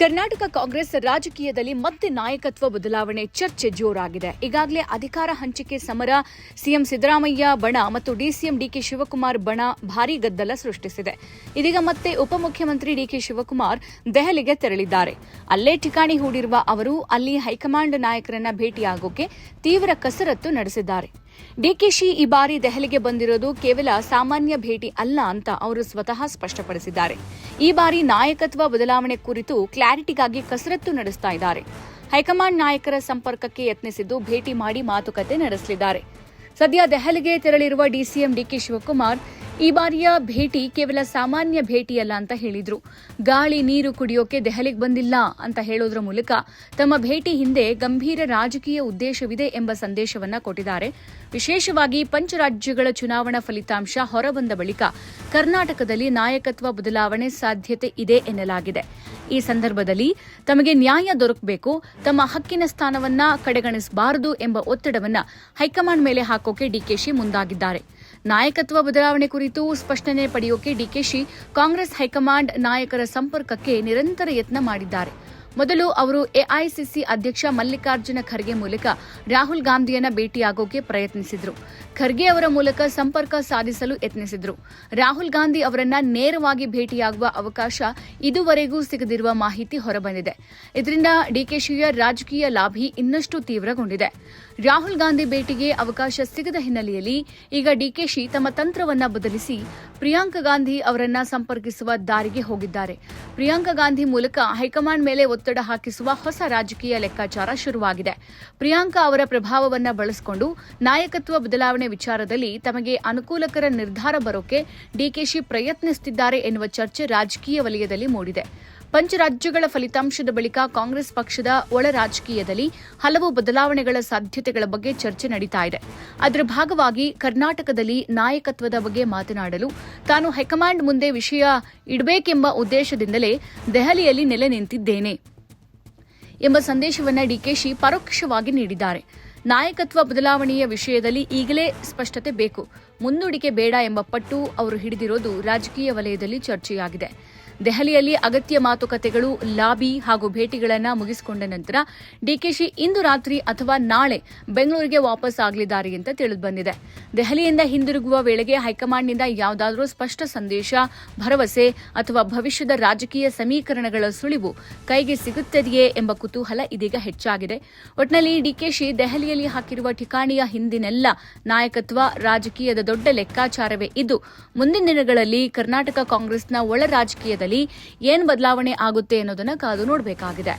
ಕರ್ನಾಟಕ ಕಾಂಗ್ರೆಸ್ ರಾಜಕೀಯದಲ್ಲಿ ಮತ್ತೆ ನಾಯಕತ್ವ ಬದಲಾವಣೆ ಚರ್ಚೆ ಜೋರಾಗಿದೆ. ಈಗಾಗಲೇ ಅಧಿಕಾರ ಹಂಚಿಕೆ ಸಮರ ಸಿಎಂ ಸಿದ್ದರಾಮಯ್ಯ ಬಣ ಮತ್ತು ಡಿಸಿಎಂ ಡಿಕೆ ಶಿವಕುಮಾರ್ ಬಣ ಭಾರೀ ಗದ್ದಲ ಸೃಷ್ಟಿಸಿದೆ. ಇದೀಗ ಮತ್ತೆ ಉಪಮುಖ್ಯಮಂತ್ರಿ ಡಿಕೆ ಶಿವಕುಮಾರ್ ದೆಹಲಿಗೆ ತೆರಳಿದ್ದಾರೆ. ಅಲ್ಲೇ ಠಿಕಾಣಿ ಹೂಡಿರುವ ಅವರು ಅಲ್ಲಿ ಹೈಕಮಾಂಡ್ ನಾಯಕರನ್ನ ಭೇಟಿಯಾಗೋಕೆ ತೀವ್ರ ಕಸರತ್ತು ನಡೆಸಿದ್ದಾರೆ. ಡಿಕೆಶಿ ಈ ಬಾರಿ ದೆಹಲಿಗೆ ಬಂದಿರೋದು ಕೇವಲ ಸಾಮಾನ್ಯ ಭೇಟಿ ಅಲ್ಲ ಅಂತ ಅವರು ಸ್ವತಃ ಸ್ಪಷ್ಟಪಡಿಸಿದ್ದಾರೆ. ಈ ಬಾರಿ ನಾಯಕತ್ವ ಬದಲಾವಣೆ ಕುರಿತು ಕ್ಲಾರಿಟಿಗಾಗಿ ಕಸರತ್ತು ನಡೆಸ್ತಾ ಇದ್ದಾರೆ. ಹೈಕಮಾಂಡ್ ನಾಯಕರ ಸಂಪರ್ಕಕ್ಕೆ ಯತ್ನಿಸಿದ್ದು ಭೇಟಿ ಮಾಡಿ ಮಾತುಕತೆ ನಡೆಸಲಿದ್ದಾರೆ. ಸದ್ಯ ದೆಹಲಿಗೆ ತೆರಳಿರುವ ಡಿಸಿಎಂ ಡಿಕೆ ಶಿವಕುಮಾರ್ ಈ ಬಾರಿಯ ಭೇಟಿ ಕೇವಲ ಸಾಮಾನ್ಯ ಭೇಟಿಯಲ್ಲ ಅಂತ ಹೇಳಿದ್ರು. ಗಾಳಿ ನೀರು ಕುಡಿಯೋಕೆ ದೆಹಲಿಗೆ ಬಂದಿಲ್ಲ ಅಂತ ಹೇಳೋದ್ರ ಮೂಲಕ ತಮ್ಮ ಭೇಟಿ ಹಿಂದೆ ಗಂಭೀರ ರಾಜಕೀಯ ಉದ್ದೇಶವಿದೆ ಎಂಬ ಸಂದೇಶವನ್ನ ಕೊಟ್ಟಿದ್ದಾರೆ. ವಿಶೇಷವಾಗಿ ಪಂಚರಾಜ್ಯಗಳ ಚುನಾವಣಾ ಫಲಿತಾಂಶ ಹೊರಬಂದ ಬಳಿಕ ಕರ್ನಾಟಕದಲ್ಲಿ ನಾಯಕತ್ವ ಬದಲಾವಣೆ ಸಾಧ್ಯತೆ ಇದೆ ಎನ್ನಲಾಗಿದೆ. ಈ ಸಂದರ್ಭದಲ್ಲಿ ತಮಗೆ ನ್ಯಾಯ ದೊರಕಬೇಕು, ತಮ್ಮ ಹಕ್ಕಿನ ಸ್ಥಾನವನ್ನ ಕಡೆಗಣಿಸಬಾರದು ಎಂಬ ಒತ್ತಡವನ್ನ ಹೈಕಮಾಂಡ್ ಮೇಲೆ ಹಾಕೋಕೆ ಡಿಕೆಶಿ ಮುಂದಾಗಿದ್ದಾರೆ. ನಾಯಕತ್ವ ಬದಲಾವಣೆ ಕುರಿತು ಸ್ಪಷ್ಟನೆ ಪಡೆಯೋಕೆ ಡಿಕೆಶಿ ಕಾಂಗ್ರೆಸ್ ಹೈಕಮಾಂಡ್ ನಾಯಕರ ಸಂಪರ್ಕಕ್ಕೆ ನಿರಂತರ ಯತ್ನ ಮಾಡಿದ್ದಾರೆ. ಮೊದಲು ಅವರು ಎಐಸಿಸಿ ಅಧ್ಯಕ್ಷ ಮಲ್ಲಿಕಾರ್ಜುನ ಖರ್ಗೆ ಮೂಲಕ ರಾಹುಲ್ ಗಾಂಧಿಯನ್ನ ಭೇಟಿಯಾಗೋಕೆ ಪ್ರಯತ್ನಿಸಿದ್ರು. ಖರ್ಗೆ ಅವರ ಮೂಲಕ ಸಂಪರ್ಕ ಸಾಧಿಸಲು ಯತ್ನಿಸಿದ್ರು. ರಾಹುಲ್ ಗಾಂಧಿ ಅವರನ್ನ ನೇರವಾಗಿ ಭೇಟಿಯಾಗುವ ಅವಕಾಶ ಇದುವರೆಗೂ ಸಿಗದಿರುವ ಮಾಹಿತಿ ಹೊರಬಂದಿದೆ. ಇದರಿಂದ ಡಿಕೆಶಿಯ ರಾಜಕೀಯ ಲಾಭಿ ಇನ್ನಷ್ಟು ತೀವ್ರಗೊಂಡಿದೆ. ರಾಹುಲ್ ಗಾಂಧಿ ಭೇಟಿಗೆ ಅವಕಾಶ ಸಿಗದ ಹಿನ್ನೆಲೆಯಲ್ಲಿ ಈಗ ಡಿಕೆಶಿ ತಮ್ಮ ತಂತ್ರವನ್ನ ಬದಲಿಸಿ ಪ್ರಿಯಾಂಕಾ ಗಾಂಧಿ ಅವರನ್ನ ಸಂಪರ್ಕಿಸುವ ದಾರಿಗೆ ಹೋಗಿದ್ದಾರೆ. ಪ್ರಿಯಾಂಕಾ ಗಾಂಧಿ ಮೂಲಕ ಹೈಕಮಾಂಡ್ ಮೇಲೆ ಒತ್ತಡ ಹಾಕಿಸುವ ಹೊಸ ರಾಜಕೀಯ ಲೆಕ್ಕಾಚಾರ ಶುರುವಾಗಿದೆ. ಪ್ರಿಯಾಂಕಾ ಅವರ ಪ್ರಭಾವವನ್ನು ಬಳಸಿಕೊಂಡು ನಾಯಕತ್ವ ಬದಲಾವಣೆ ವಿಚಾರದಲ್ಲಿ ತಮಗೆ ಅನುಕೂಲಕರ ನಿರ್ಧಾರ ಬರೋಕೆ ಡಿಕೆಶಿ ಪ್ರಯತ್ನಿಸುತ್ತಿದ್ದಾರೆ ಎನ್ನುವ ಚರ್ಚೆ ರಾಜಕೀಯ ವಲಯದಲ್ಲಿ ಮೂಡಿದೆ. ಪಂಚರಾಜ್ಯಗಳ ಫಲಿತಾಂಶದ ಬಳಿಕ ಕಾಂಗ್ರೆಸ್ ಪಕ್ಷದ ಒಳ ರಾಜಕೀಯದಲ್ಲಿ ಹಲವು ಬದಲಾವಣೆಗಳ ಸಾಧ್ಯತೆಗಳ ಬಗ್ಗೆ ಚರ್ಚೆ ನಡೀತಾ ಇದೆ. ಅದರ ಭಾಗವಾಗಿ ಕರ್ನಾಟಕದಲ್ಲಿ ನಾಯಕತ್ವದ ಬಗ್ಗೆ ಮಾತನಾಡಲು ತಾನು ಹೈಕಮಾಂಡ್ ಮುಂದೆ ವಿಷಯ ಇಡಬೇಕೆಂಬ ಉದ್ದೇಶದಿಂದಲೇ ದೆಹಲಿಯಲ್ಲಿ ನೆಲೆ ನಿಂತಿದ್ದೇನೆ ಎಂಬ ಸಂದೇಶವನ್ನು ಡಿಕೆಶಿ ಪರೋಕ್ಷವಾಗಿ ನೀಡಿದ್ದಾರೆ. ನಾಯಕತ್ವ ಬದಲಾವಣೆಯ ವಿಷಯದಲ್ಲಿ ಈಗಲೇ ಸ್ಪಷ್ಟತೆ ಬೇಕು, ಮುಂದೂಡಿಕೆ ಬೇಡ ಎಂಬ ಪಟ್ಟು ಅವರು ಹಿಡಿದಿರೋದು ರಾಜಕೀಯ ವಲಯದಲ್ಲಿ ಚರ್ಚೆಯಾಗಿದೆ. ದೆಹಲಿಯಲ್ಲಿ ಅಗತ್ಯ ಮಾತುಕತೆಗಳು, ಲಾಬಿ ಹಾಗೂ ಭೇಟಿಗಳನ್ನು ಮುಗಿಸಿಕೊಂಡ ನಂತರ ಡಿಕೆಶಿ ಇಂದು ರಾತ್ರಿ ಅಥವಾ ನಾಳೆ ಬೆಂಗಳೂರಿಗೆ ವಾಪಸ್ ಆಗಲಿದ್ದಾರೆ ಅಂತ ತಿಳಿದುಬಂದಿದೆ. ದೆಹಲಿಯಿಂದ ಹಿಂದಿರುಗುವ ವೇಳೆಗೆ ಹೈಕಮಾಂಡ್ನಿಂದ ಯಾವುದಾದರೂ ಸ್ಪಷ್ಟ ಸಂದೇಶ, ಭರವಸೆ ಅಥವಾ ಭವಿಷ್ಯದ ರಾಜಕೀಯ ಸಮೀಕರಣಗಳ ಸುಳಿವು ಕೈಗೆ ಸಿಗುತ್ತದೆಯೇ ಎಂಬ ಕುತೂಹಲ ಇದೀಗ ಹೆಚ್ಚಾಗಿದೆ. ಒಟ್ನಲ್ಲಿ ಡಿಕೆಶಿ ದೆಹಲಿಯಲ್ಲಿ ಹಾಕಿರುವ ಠಿಕಾಣಿಯ ಹಿಂದಿನೆಲ್ಲ ನಾಯಕತ್ವ ರಾಜಕೀಯದ ದೊಡ್ಡ ಲೆಕ್ಕಾಚಾರವೇ ಇದ್ದು, ಮುಂದಿನ ದಿನಗಳಲ್ಲಿ ಕರ್ನಾಟಕ ಕಾಂಗ್ರೆಸ್ನ ಒಳ ರಾಜಕೀಯದಲ್ಲಿ ಏನು ಬದಲಾವಣೆ ಆಗುತ್ತೆ ಅನ್ನೋದನ್ನ ಕಾದು ನೋಡಬೇಕಾಗಿದೆ.